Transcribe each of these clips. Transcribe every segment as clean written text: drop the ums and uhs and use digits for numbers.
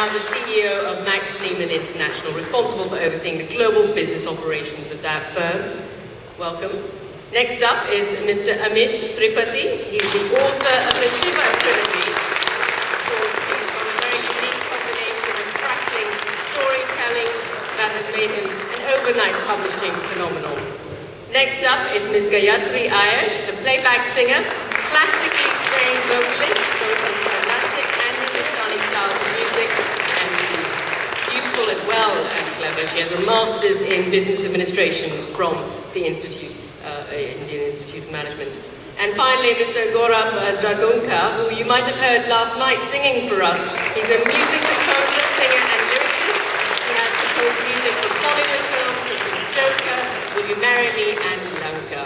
now the CEO of Max Neiman International, responsible for overseeing the global business operations of that firm. Welcome. Next up is Mr. Amish Tripathi. He's the author of the Shiva trilogy, on a very unique combination of crackling storytelling that has made him an overnight publishing phenomenon. Next up is Ms. Gayatri Iyer. She's a playback singer, classically trained vocalist, both in Carnatic and Hindustani styles of music, and she's beautiful as well as clever. She has a master's in business administration from the Indian Institute of Management. And finally, Mr. Gaurav Dagaonkar, who you might have heard last night singing for us. He's a music composer, singer, and lyricist. He has composed music for Bollywood films such as Joker, Will You Marry Me, and Lanka.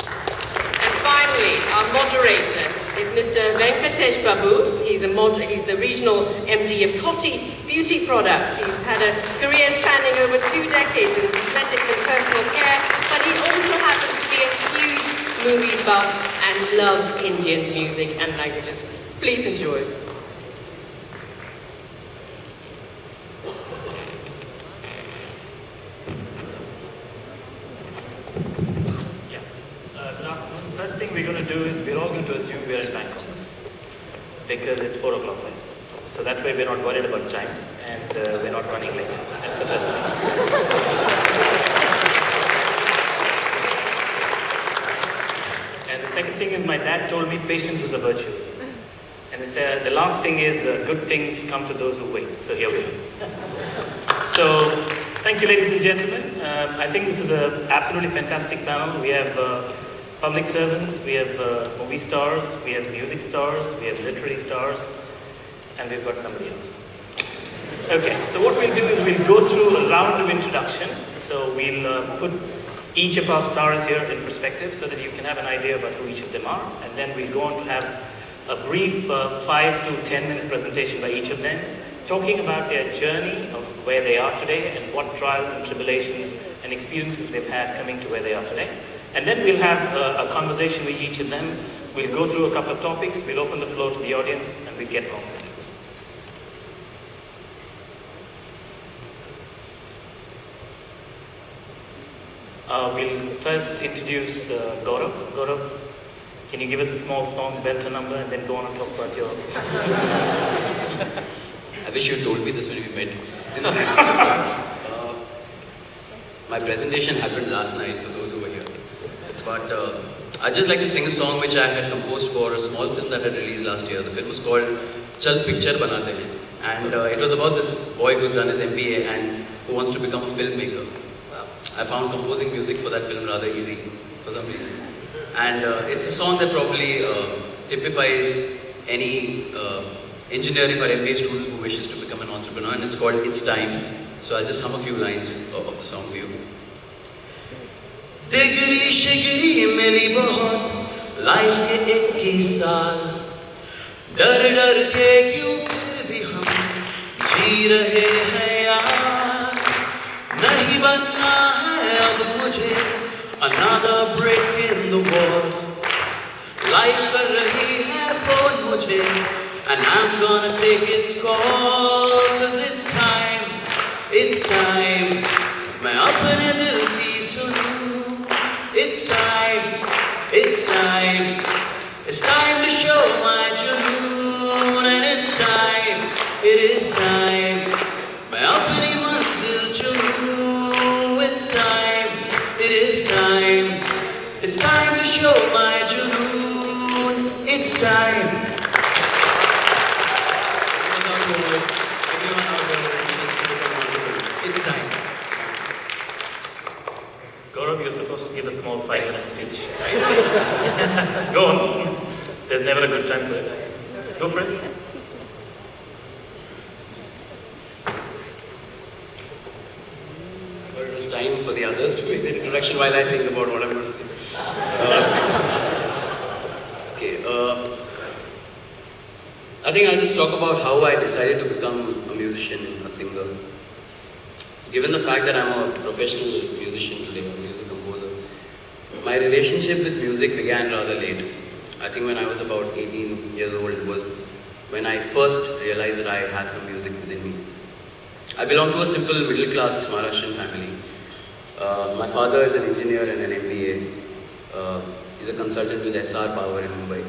And finally, our moderator is Mr. Venkatesh Babu. He's the regional MD of Coty Beauty Products. He's had a career spanning over 2 decades in cosmetics and personal care, but he also happens to be a huge movie buff and loves Indian music and languages. Please enjoy. Good afternoon. First thing we're going to do is we're all going to assume we're in Bangkok because it's 4 o'clock then. So that way we're not worried about time and we're not running late. That's the first thing. And the second thing is my dad told me patience is a virtue. And the last thing is good things come to those who wait. So here we are. So thank you, ladies and gentlemen. I think this is an absolutely fantastic panel. We have public servants, we have movie stars, we have music stars, we have literary stars, and we've got somebody else. Okay, so what we'll do is we'll go through a round of introduction. So we'll put each of our stars here in perspective so that you can have an idea about who each of them are. And then we'll go on to have a brief 5 to 10 minute presentation by each of them, talking about their journey of where they are today and what trials and tribulations and experiences they've had coming to where they are today. And then we'll have a conversation with each of them. We'll go through a couple of topics, we'll open the floor to the audience, and we'll get on with it. We'll first introduce Gaurav. Gaurav, can you give us a small song, belt a number, and then go on and talk about your... I wish you had told me this when we met. My presentation happened last night for those who were here. But I'd just like to sing a song which I had composed for a small film that I released last year. The film was called Chal Picture Banate Hain. And it was about this boy who's done his MBA and who wants to become a filmmaker. I found composing music for that film rather easy for some reason. And it's a song that probably typifies any engineering or MBA student who wishes to become an entrepreneur, and it's called It's Time. So I'll just hum a few lines of the song for you. Degree shigri mili bahut life ke ek hi saal dar dar ke kyun phir bhi hum जी रहे हैं यार नहीं बनना है अब मुझे another break in the wall life कर रही है phone मुझे and I'm gonna take its call cause it's time मैं अपने दिल की सुनूं it's time to show my junoon and it is time मैं अपनी मंजिल चुनूं it's time to show my junoon it's time it's time. Gaurav, you're supposed to give a small 5-minute speech. Go on. There's never a good time for it. Go for it. But it was time for the others to make the introduction while I think about what I'm going to say. I think I'll just talk about how I decided to become a musician, a singer. Given the fact that I'm a professional musician today, a music composer, my relationship with music began rather late. I think when I was about 18 years old, it was when I first realized that I have some music within me. I belong to a simple middle-class Maharashtrian family. My father is an engineer and an MBA. He's a consultant with SR Power in Mumbai.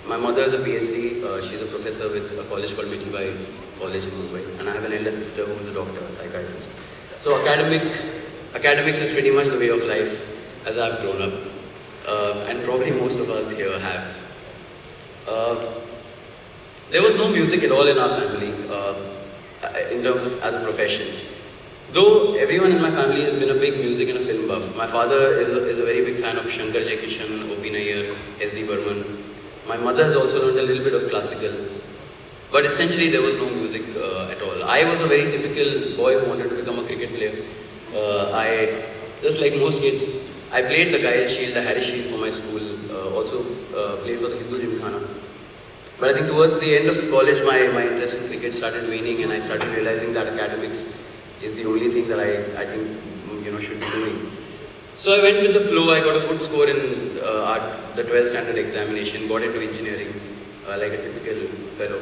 My mother is a PhD. She's a professor with a college called Mitibai College in Mumbai. And I have an elder sister who is a doctor, a psychiatrist. So academics is pretty much the way of life as I've grown up. And probably most of us here have. There was no music at all in our family in terms of as a profession. Though everyone in my family has been a big music and a film buff. My father is a very big fan of Shankar Jaikishan, O.P. Nayyar, S.D. Burman. My mother has also learned a little bit of classical. But essentially there was no music at all. I was a very typical boy who wanted to become a cricket player. Just like most kids, I played the Gael Shield, the Harris Shield for my school, also played for the Hindu Gymkhana. But I think towards the end of college, my interest in cricket started waning and I started realizing that academics is the only thing that I think should be doing. So I went with the flow. I got a good score in the 12th standard examination, got into engineering like a typical fellow.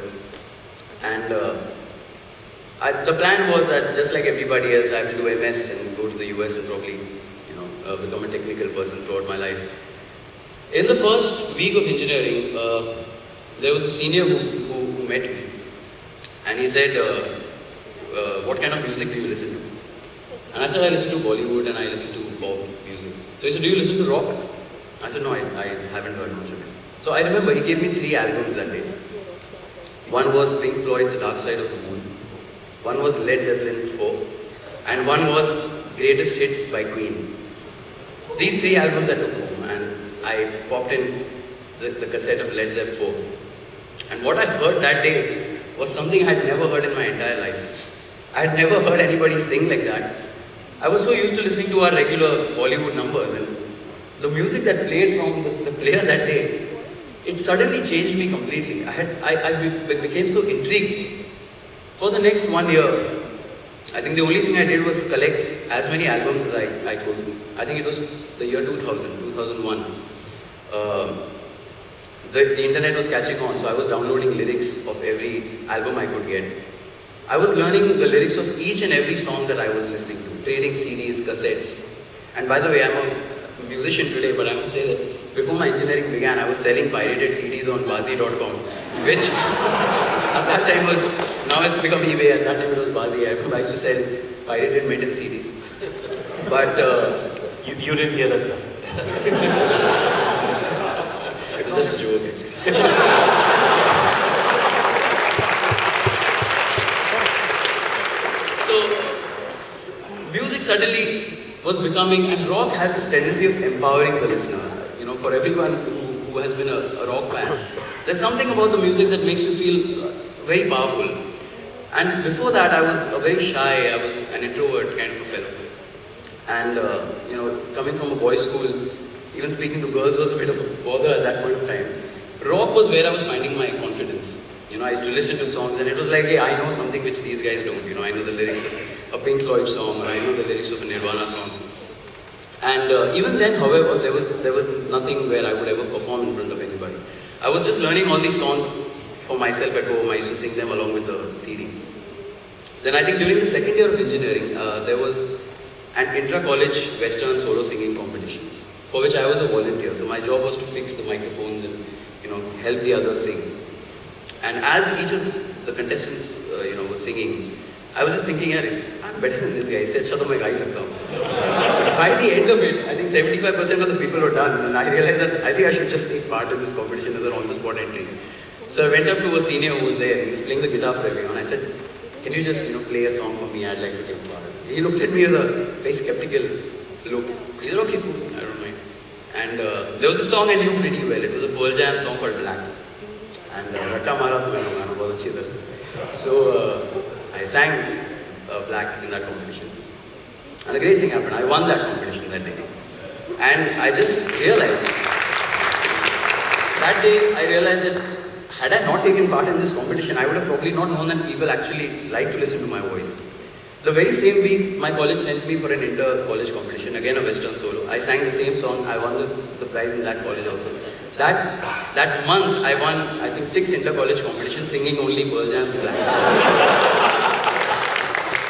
And the plan was that just like everybody else, I have to do MS and go to the US and probably become a technical person throughout my life. In the first week of engineering, there was a senior who met me and he said, what kind of music do you listen to? And I said, I listen to Bollywood and I listen to pop music. So he said, do you listen to rock? I said, no, I haven't heard much of it. So I remember he gave me 3 albums that day. One was Pink Floyd's Dark Side of the Moon, one was Led Zeppelin 4, and one was Greatest Hits by Queen. These 3 albums I took home and I popped in the cassette of Led Zeppelin 4. And what I heard that day was something I had never heard in my entire life. I had never heard anybody sing like that. I was so used to listening to our regular Bollywood numbers, and the music that played from the player that day, it suddenly changed me completely. I became so intrigued. For the next 1 year, I think the only thing I did was collect as many albums as I could. I think it was the year 2001. The internet was catching on, so I was downloading lyrics of every album I could get. I was learning the lyrics of each and every song that I was listening to, trading CDs, cassettes. And by the way, I'm a musician today, but I must say that before my engineering began, I was selling pirated CDs on Bazi.com, which at that time was, now it's become eBay, at that time it was Bazi. I used to sell pirated metal CDs. But you didn't hear that, sir. It was just a joke, actually. Music suddenly was becoming, and rock has this tendency of empowering the listener. For everyone who has been a rock fan, there's something about the music that makes you feel very powerful. And before that, I was very shy, I was an introvert kind of a fellow. And, coming from a boys' school, even speaking to girls was a bit of a bother at that point of time. Rock was where I was finding my confidence. I used to listen to songs and it was like, hey, I know something which these guys don't. I know the lyrics of a Pink Floyd song, or I know the lyrics of a Nirvana song. And even then, however, there was nothing where I would ever perform in front of anybody. I was just learning all these songs for myself at home. I used to sing them along with the CD. Then I think during the second year of engineering, there was an intra-college Western solo singing competition, for which I was a volunteer. So my job was to fix the microphones and help the others sing. And as each of the contestants was singing, I was just thinking, I'm better than this guy. He said, "Chalo, main gai sakta hu." By the end of it, I think 75% of the people were done, and I realized that I think I should just take part in this competition as an on-the-spot entry. So I went up to a senior who was there. He was playing the guitar for everyone. I said, "Can you just play a song for me? I'd like to take part." He looked at me with a very skeptical look. He said, "Okay, cool, I don't mind." And there was a song I knew pretty well. It was a Pearl Jam song called Black. And Ratta Mara to maine gaana bahut achhi tarah se. So I sang Black in that competition. And a great thing happened. I won that competition that day. And I just realized, that day I realized that had I not taken part in this competition, I would have probably not known that people actually like to listen to my voice. The very same week, my college sent me for an inter-college competition, again a Western solo. I sang the same song, I won the prize in that college also. That month, I won, I think, 6 inter-college competitions singing only Pearl Jam's Black.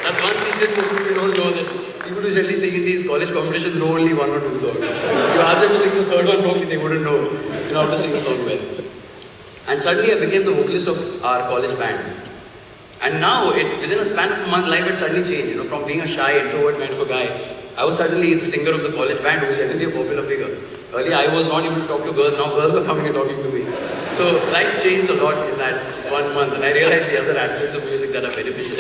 That's one secret which we don't know, that people who generally sing in these college competitions know only 1 or 2 songs. If you ask them to sing the third one, probably they wouldn't know, how to sing a song well. And suddenly I became the vocalist of our college band. And now, within a span of a month, life had suddenly changed. From being a shy, introvert kind of a guy, I was suddenly the singer of the college band, who was generally a popular figure. Earlier, I was not able to talk to girls. Now, girls are coming and talking to me. So, life changed a lot in that 1 month, and I realized the other aspects of music that are beneficial.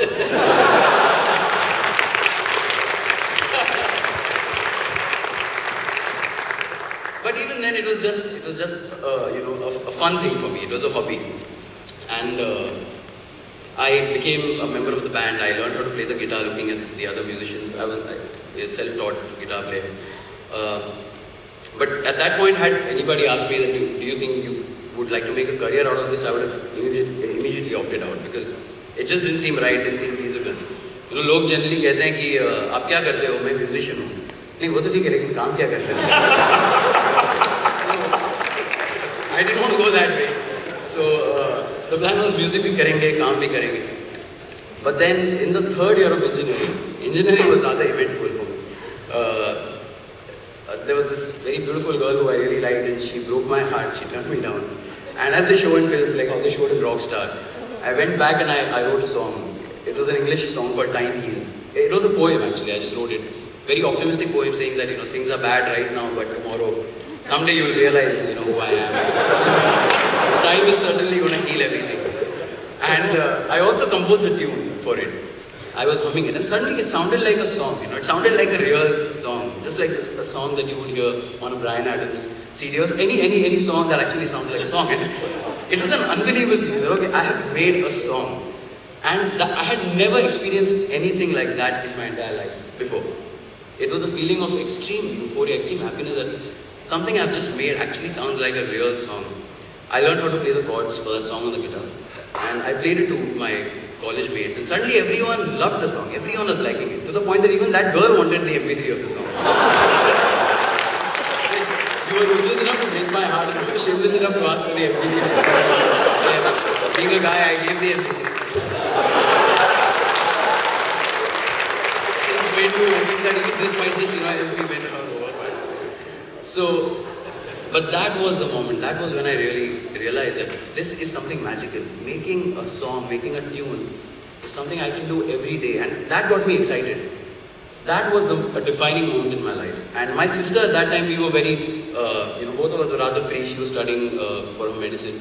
But even then, it was just a fun thing for me. It was a hobby, and I became a member of the band. I learned how to play the guitar looking at the other musicians. I was a self-taught guitar player. But at that point, had anybody asked me that, do you think you would like to make a career out of this, I would have immediately opted out, because it just didn't seem right, didn't seem feasible. लोग generally कहते हैं कि आप क्या करते हो? मैं musician हूँ. नहीं, वो तो ठीक है, लेकिन काम क्या करते हो? I didn't want to go that way. So the plan was music भी करेंगे, काम भी करेंगे. But then in the 3rd year of engineering was rather eventful for me. There was this very beautiful girl who I really liked, and she broke my heart. She turned me down. And as they show in films, like how they showed in Rockstar, I went back and I wrote a song. It was an English song called Tiny Heels. It was a poem actually. I just wrote it. Very optimistic poem saying that things are bad right now, but tomorrow, someday you will realize who I am. Time is certainly going to heal everything. And I also composed a tune for it. I was humming it, and suddenly it sounded like a song. It sounded like a real song, just like a song that you would hear on a Bryan Adams CD or any song that actually sounds like a song. And it was an unbelievable thing. Okay, I have made a song, and I had never experienced anything like that in my entire life before. It was a feeling of extreme euphoria, extreme happiness that something I've just made actually sounds like a real song. I learned how to play the chords for that song on the guitar, and I played it to my college mates, and suddenly everyone loved the song. Everyone was liking it, to the point that even that girl wanted the MP3 of the song. You were ruthless enough to break my heart, and I was shameless enough to ask for the MP3 of the song. Being a guy, I gave the MP3. Things made me think that this might just, help me win it over. But that was the moment. That was when I really realized that this is something magical. Making a song, making a tune is something I can do every day, and that got me excited. That was a defining moment in my life. And my sister at that time, we were very, both of us were rather free. She was studying for her medicine.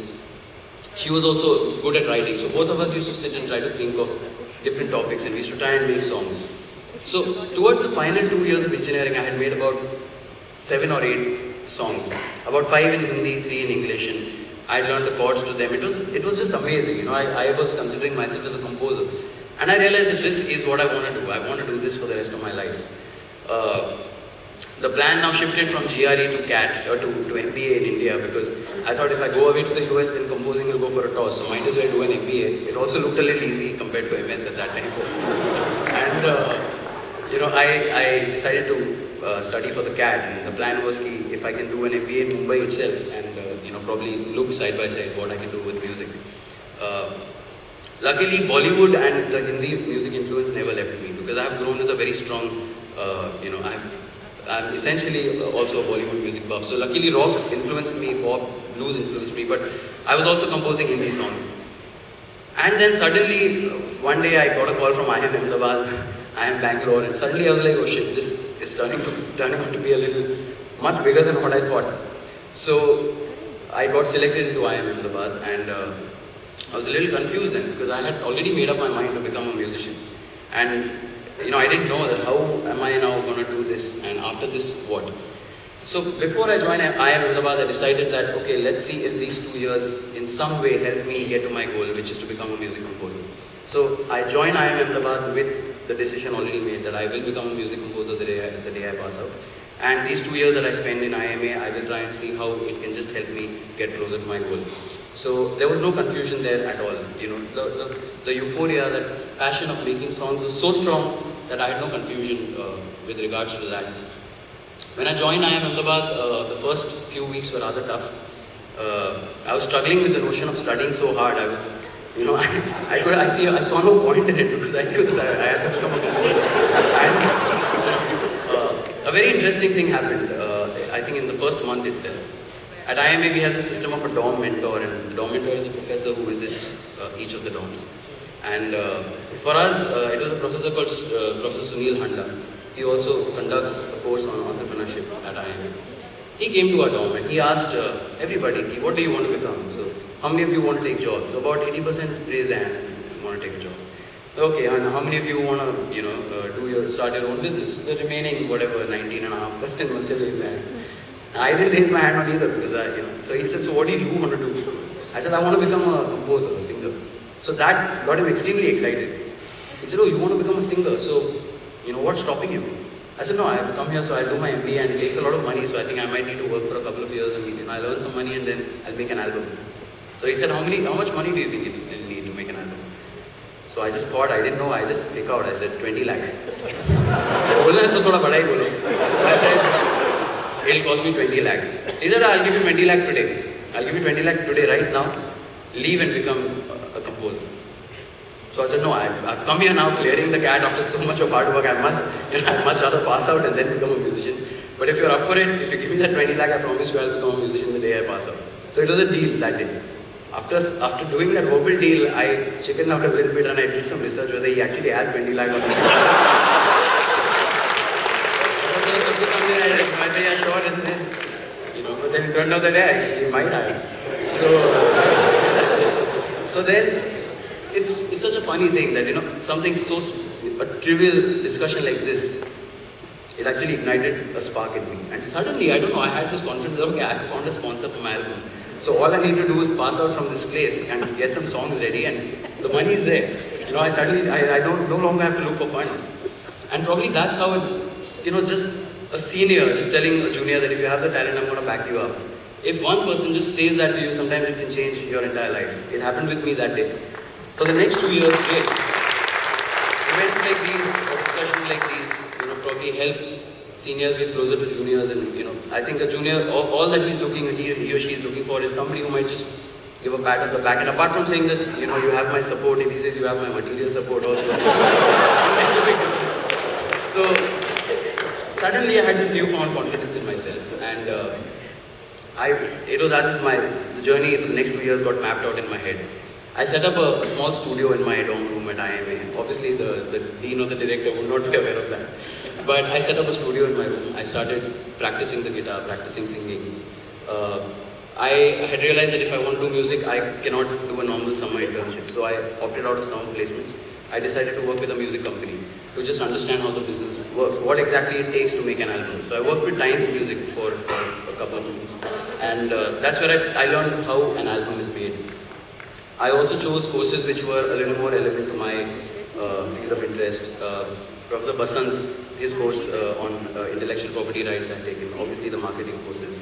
She was also good at writing. So both of us used to sit and try to think of different topics, and we used to try and make songs. So towards the final 2 years of engineering, I had made about 7 or 8 songs, about 5 in Hindi, 3 in English, and I learned the chords to them. It was just amazing. I was considering myself as a composer, and I realized that this is what I want to do. I want to do this for the rest of my life. The plan now shifted from GRE to CAT or to MBA in India, because I thought if I go away to the US, then composing will go for a toss. So might as well do an MBA. It also looked a little easy compared to MS at that time. And I decided to study for the CAT, and the plan was if I can do an MBA in Mumbai itself, and probably look side by side what I can do with music. Luckily, Bollywood and the Hindi music influence never left me, because I have grown with a very strong, I'm essentially also a Bollywood music buff. So luckily, rock influenced me, pop, blues influenced me, but I was also composing Hindi songs. And then suddenly, one day I got a call from IIM Ahmedabad, IIM Bangalore, and suddenly I was like, oh shit, this is turning out to be a little much bigger than what I thought. So I got selected into IIM Ahmedabad, and I was a little confused then, because I had already made up my mind to become a musician. And I didn't know that how am I now going to do this, and after this what? So before I joined IIM Ahmedabad, I decided that okay, let's see if these 2 years in some way help me get to my goal, which is to become a music composer. So I joined IIM Ahmedabad with the decision already made that I will become a music composer the day I pass out. And these 2 years that I spend in IMA, I will try and see how it can just help me get closer to my goal. So there was no confusion there at all. The euphoria, that passion of making songs was so strong that I had no confusion with regards to that. When I joined IIM Ahmedabad, the first few weeks were rather tough. I was struggling with the notion of studying so hard. I was, you know, I saw no point in it because I knew that I had to become a composer. And a very interesting thing happened, I think in the first month itself. At IIMP we have the system of a dorm mentor, and the dorm mentor is a professor who visits each of the dorms. And for us, it was a professor called Professor Sunil Handa. He also conducts a course on entrepreneurship at IIMP. He came to our dorm and he asked everybody, what do you want to become? So, how many of you want to take jobs? So about 80% raised their hand and want to take a job. Okay, and how many of you want to, you know, start your own business? The remaining, whatever, 19.5% must have raised their hands. I didn't raise my hand on either because so he said, so what do you want to do? I said, I want to become a composer, a singer. So that got him extremely excited. He said, oh, you want to become a singer? So, you know, what's stopping you? I said, no, I've come here, so I'll do my MBA and it takes a lot of money, so I think I might need to work for a couple of years and I'll earn some money and then I'll make an album. So he said, how much money do you think you'll need to make an album? So I just thought, I didn't know, I just pick out, I said, 20 lakh. I said, it'll cost me 20 lakh. He said, I'll give you 20 lakh today. I'll give you 20 lakh today, right now. Leave and become a composer. So I said, no, I've come here now clearing the cat after so much of hard work. I'd much rather pass out and then become a musician. But if you're up for it, if you give me that 20 lakh, I promise you I'll become a musician the day I pass out. So it was a deal that day. After doing that verbal deal, I chickened out a little bit and I did some research whether he actually has 20 lakh or not. I said, yeah, sure, and then, but then it turned out that he might have. So then, it's such a funny thing that, something a trivial discussion like this, it actually ignited a spark in me. And suddenly, I don't know, I had this confidence that, okay, I found a sponsor for my album. So all I need to do is pass out from this place and get some songs ready and the money is there. I don't no longer have to look for funds. And probably that's how it, just a senior just telling a junior that if you have the talent, I'm going to back you up. If one person just says that to you, sometimes it can change your entire life. It happened with me that day. For the next 2 years, events like these, or discussions like these, probably help seniors get closer to juniors, and I think a junior, all that he or she is looking for is somebody who might just give a pat on the back. And apart from saying that you have my support, if he says you have my material support also, it makes a big difference. So suddenly I had this newfound confidence in myself, and it was as if the journey for the next 2 years got mapped out in my head. I set up a small studio in my dorm room at IIMA. Obviously, the dean or the director would not be aware of that. But I set up a studio in my room. I started practicing the guitar, practicing singing. I had realized that if I want to do music, I cannot do a normal summer internship. So I opted out of summer placements. I decided to work with a music company to just understand how the business works, what exactly it takes to make an album. So I worked with Times Music for a couple of months. And that's where I learned how an album is made. I also chose courses which were a little more relevant to my field of interest. Professor Basant, his course on intellectual property rights I had taken, obviously the marketing courses.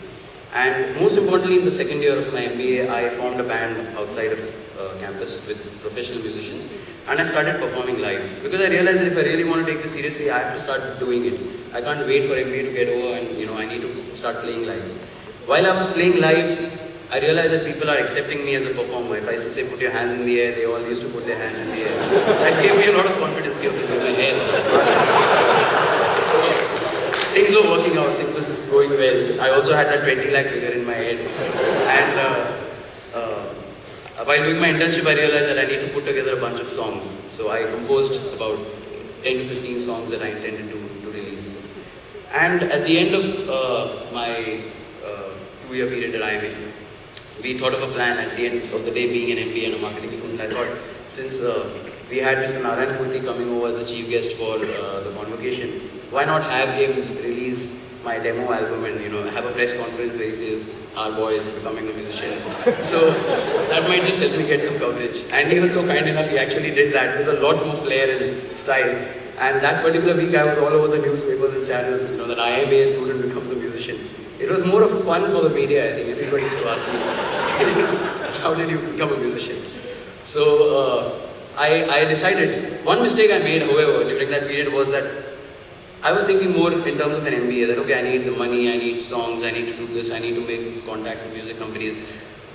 And most importantly, in the second year of my MBA, I formed a band outside of campus with professional musicians, and I started performing live. Because I realized that if I really want to take this seriously, I have to start doing it. I can't wait for MBA to get over, and I need to start playing live. While I was playing live, I realized that people are accepting me as a performer. If I used to say, put your hands in the air, they all used to put their hands in the air. That gave me a lot of confidence, gave me my hair. So, things were working out, things were going well. I also had that 20 lakh figure in my head. And while doing my internship, I realized that I need to put together a bunch of songs. So I composed about 10 to 15 songs that I intended to release. And at the end of my 2-year period at IIMA, we thought of a plan at the end of the day, being an MBA and a marketing student. I thought, since we had Mr. Narayan Murthy coming over as a chief guest for the convocation, why not have him release my demo album and have a press conference where he says, our boy is becoming a musician. So that might just help me get some coverage. And he was so kind enough, he actually did that with a lot more flair and style. And that particular week I was all over the newspapers and channels, that IIMA student becomes a musician. It was more of fun for the media, I think. Everybody used to ask me, how did you become a musician? So I decided, one mistake I made, however, during that period was that I was thinking more in terms of an MBA, that okay, I need the money, I need songs, I need to do this, I need to make contacts with music companies.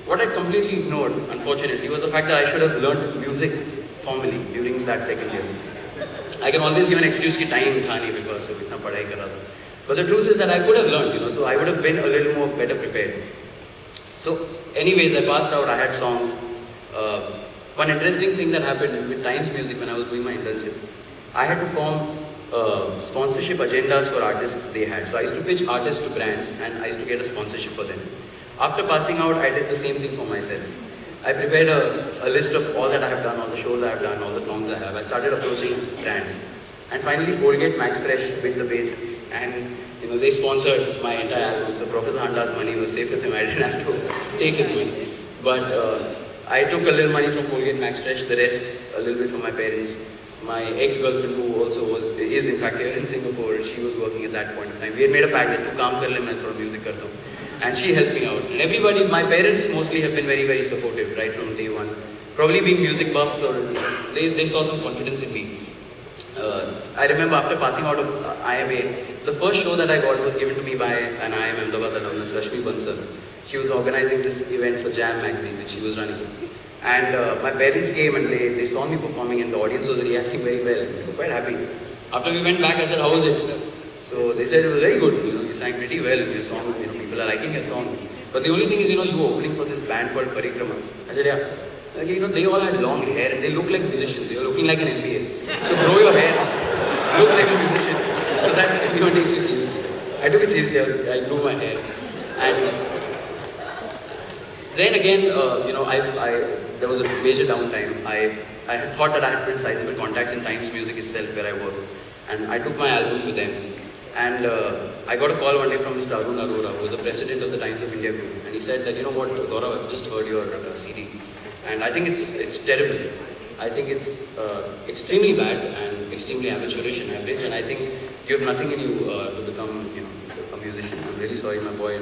what I completely ignored, unfortunately, was the fact that I should have learnt music formally during that second year. I can always give an excuse कि time था नहीं because of इतना पढ़ाई कर रहा था. But the truth is that I could have learned, so I would have been a little more better prepared. So, anyways, I passed out. I had songs. One interesting thing that happened with Times Music when I was doing my internship, I had to form sponsorship agendas for artists they had. So I used to pitch artists to brands and I used to get a sponsorship for them. After passing out, I did the same thing for myself. I prepared a list of all that I have done, all the shows I have done, all the songs I have. I started approaching brands. And finally, Colgate Max Fresh bit the bait and they sponsored my entire album. So Professor Handa's money was safe with him. I didn't have to take his money. But I took a little money from Colgate Max Fresh, the rest a little bit from my parents. My ex-girlfriend, who also is in fact here in Singapore, she was working at that point of time. We had made a pact that to kaam kar le, main thoda music karta hu. And she helped me out. And everybody, my parents mostly have been very, very supportive right from day one. Probably being music buffs, or they saw some confidence in me. I remember after passing out of IIMA, the first show that I got was given to me by an IIM Ahmedabad alumnus, Rashmi Bansal. She was organizing this event for Jam magazine, which she was running. And my parents came and they saw me performing and the audience was reacting very well. They were quite happy. After we went back, I said, how was it? So they said it was very good. You sang pretty well. Your songs, people are liking your songs. But the only thing is, you were opening for this band called Parikrama. I said, yeah. Like, they all had long hair and they look like musicians. They were looking like an MBA. So grow your hair, look like a musician, so that everyone takes you seriously. I took it seriously. I grew my hair. And then again, there was a major downtime. I had thought that I had built sizable contacts in Times Music itself, where I work, and I took my album to them. And I got a call one day from Mr. Arun Arora, who was the president of the Times of India group, and he said that, what, Gaurav, I've just heard your CD, and I think it's terrible. I think it's extremely bad and extremely amateurish and average, and I think you have nothing in you to become, a musician. I'm really sorry, my boy.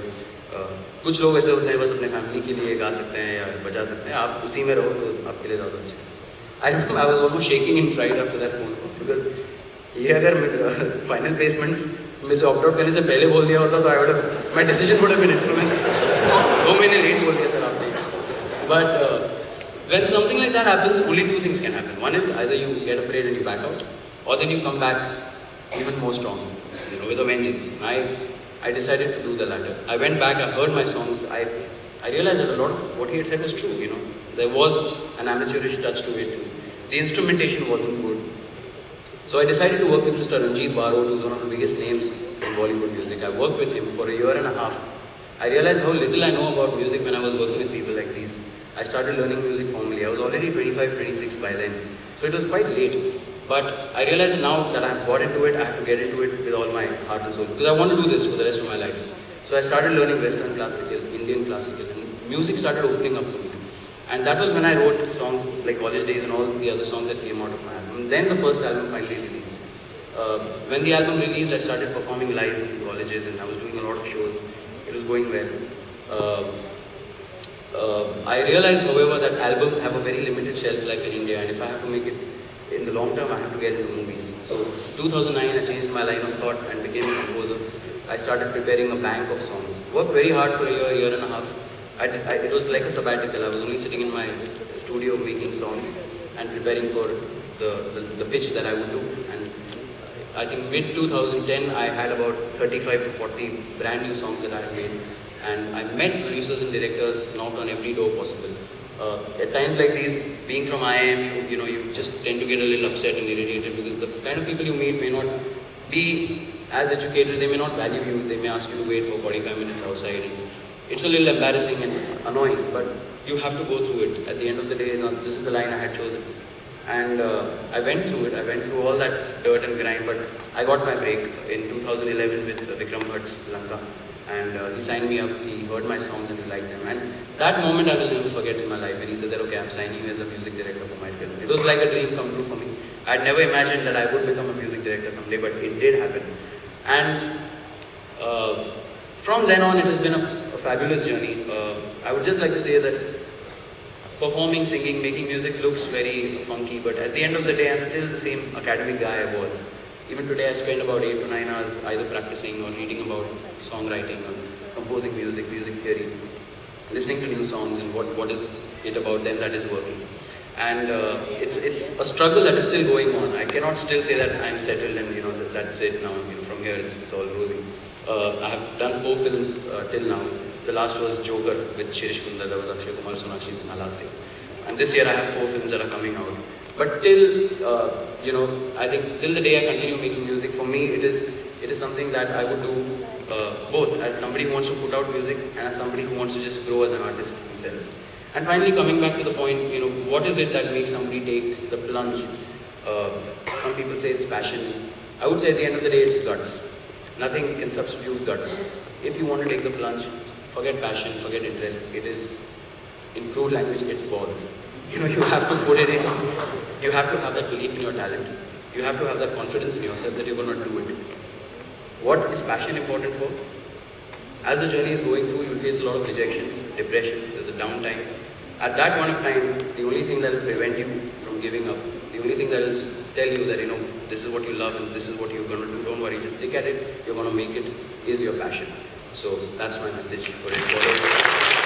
कुछ लोग ऐसे होते हैं बस अपने family के लिए गा सकते हैं या बजा सकते हैं आप उसी में रहो तो आपके लिए ज़्यादा अच्छा I remember I was almost shaking in fright after that phone call because ये अगर final placements में से opt out करने से पहले बोल दिया होता तो my decision would have been influenced 2 महीने late बोल दिया सर आपने but when something like that happens only two things can happen. One is either you get afraid and you back out, or then you come back even more strong, with a vengeance. I decided to do the latter. I went back, I heard my songs, I realized that a lot of what he had said was true, There was an amateurish touch to it. The instrumentation wasn't good. So I decided to work with Mr. Ranjit Barot, who's one of the biggest names in Bollywood music. I worked with him for a year and a half. I realized how little I know about music when I was working with people like these. I started learning music formally. I was already 25, 26 by then. So it was quite late. But I realize now that I have got into it, I have to get into it with all my heart and soul. Because I want to do this for the rest of my life. So I started learning Western classical, Indian classical, and music started opening up for me. And that was when I wrote songs like College Days and all the other songs that came out of my album. And then the first album finally released. When the album released, I started performing live in colleges and I was doing a lot of shows. It was going well. I realized, however, that albums have a very limited shelf life in India, and if I have to make it in the long term, I have to get into movies. So 2009, I changed my line of thought and became a composer. I started preparing a bank of songs. Worked very hard for a year and a half. It was like a sabbatical. I was only sitting in my studio making songs and preparing for the pitch that I would do. And I think mid-2010, I had about 35 to 40 brand new songs that I had made. And I met producers and directors, knocked on every door possible. At times like these, being from IIM, you just tend to get a little upset and irritated because the kind of people you meet may not be as educated, they may not value you, they may ask you to wait for 45 minutes outside. And it's a little embarrassing and annoying, but you have to go through it. At the end of the day, this is the line I had chosen. And I went through it, I went through all that dirt and grime, but I got my break in 2011 with Vikram Bhatt's Lanka. And he signed me up, he heard my songs and he liked them. And that moment I will never forget in my life when he said that, okay, I'm signing you as a music director for my film. It was like a dream come true for me. I had never imagined that I would become a music director someday, but it did happen. And from then on, it has been a fabulous journey. I would just like to say that performing, singing, making music looks very funky, but at the end of the day, I'm still the same academic guy I was. Even today, I spend about 8 to 9 hours either practicing or reading about songwriting or composing music, music theory. listening to new songs and what is it about them that is working. And it's a struggle that is still going on. I cannot still say that I'm settled and that's it now. From here it's all rosy. I have done 4 films till now. The last was Joker with Shirish Kundar. That was Akshay Kumar Sonakshi Sinha last year. And this year I have 4 films that are coming out. But till I think till the day I continue making music, for me it is something that I would do both as somebody who wants to put out music and as somebody who wants to just grow as an artist himself. And finally, coming back to the point, what is it that makes somebody take the plunge? Some people say it's passion. I would say at the end of the day, it's guts. Nothing can substitute guts. If you want to take the plunge, forget passion, forget interest. It is, in crude language, it's balls. You have to put it in. You have to have that belief in your talent. You have to have that confidence in yourself that you're going to do it. What is passion important for? As the journey is going through, you'll face a lot of rejections, depressions, there's a downtime. At that point of time, the only thing that will prevent you from giving up, the only thing that will tell you that, this is what you love and this is what you're going to do, don't worry, just stick at it, you're going to make it, is your passion. So that's my message for it.